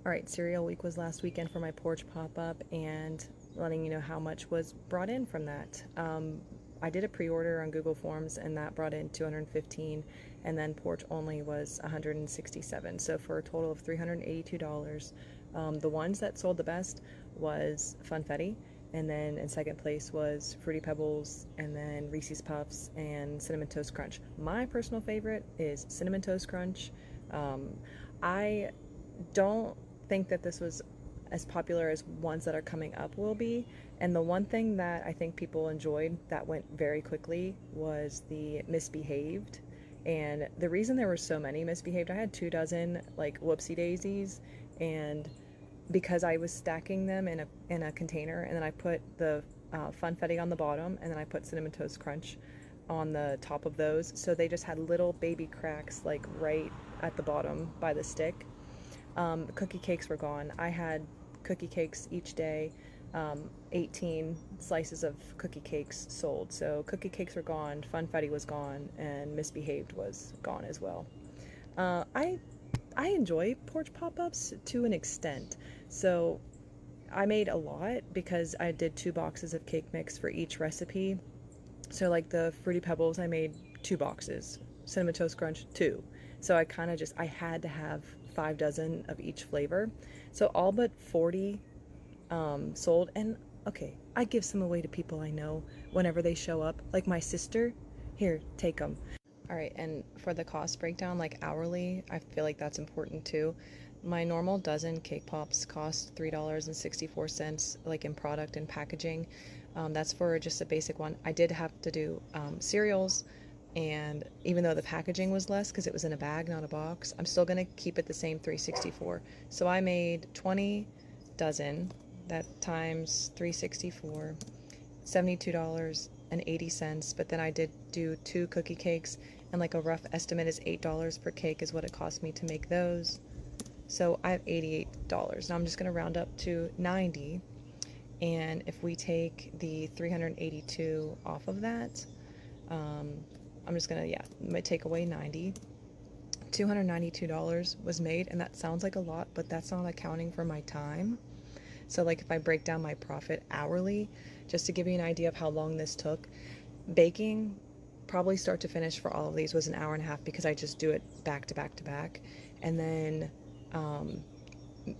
Alright, cereal week was last weekend for my porch pop-up, and letting you know how much was brought in from that. I did a pre-order on Google Forms and that brought in 215, and then porch only was 167, so for a total of $382. The ones that sold the best was Funfetti, and then in second place was Fruity Pebbles, and then Reese's Puffs and Cinnamon Toast Crunch. My personal favorite is Cinnamon Toast Crunch. I don't think that this was as popular as ones that are coming up will be. And the one thing that I think people enjoyed that went very quickly was the Misbehaved. And the reason there were so many Misbehaved, I had 2 dozen like whoopsie daisies, and because I was stacking them in a container, and then I put the Funfetti on the bottom, and then I put Cinnamon Toast Crunch on the top of those, so they just had little baby cracks like right at the bottom by the stick. The cookie cakes were gone. I had cookie cakes each day, 18 slices of cookie cakes sold. So cookie cakes were gone, Funfetti was gone, and Misbehaved was gone as well. Uh, I I enjoy porch pop-ups to an extent. So I made a lot because I did 2 boxes of cake mix for each recipe. So like the Fruity Pebbles, I made 2 boxes. Cinnamon Toast Crunch, two. So I kind of just, I had to have 5 dozen of each flavor. So all but 40 sold. And okay, I give some away to people I know whenever they show up. Like my sister, here, take them. All right, and for the cost breakdown, like hourly, I feel like that's important too. My normal dozen cake pops cost $3.64, like in product and packaging. That's for just a basic one. I did have to do cereals, and even though the packaging was less because it was in a bag, not a box, I'm still gonna keep it the same 364. So I made 20 dozen, that times 364, $72.80. But then I did do 2 cookie cakes, and like a rough estimate is $8 per cake is what it cost me to make those. So I have $88. Now I'm just going to round up to 90, and if we take the 382 off of that, I'm just going to, yeah, I'm going to take away 90. $292 was made, and that sounds like a lot, but that's not accounting for my time. So like if I break down my profit hourly, just to give you an idea of how long this took, baking, probably start to finish for all of these, was an hour and a half because I just do it back to back to back. And then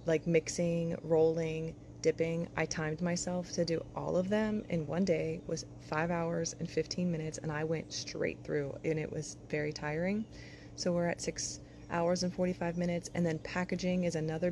like mixing, rolling, dipping, I timed myself to do all of them in one day, was 5 hours and 15 minutes, and I went straight through, and it was very tiring. So we're at 6 hours and 45 minutes, and then packaging is another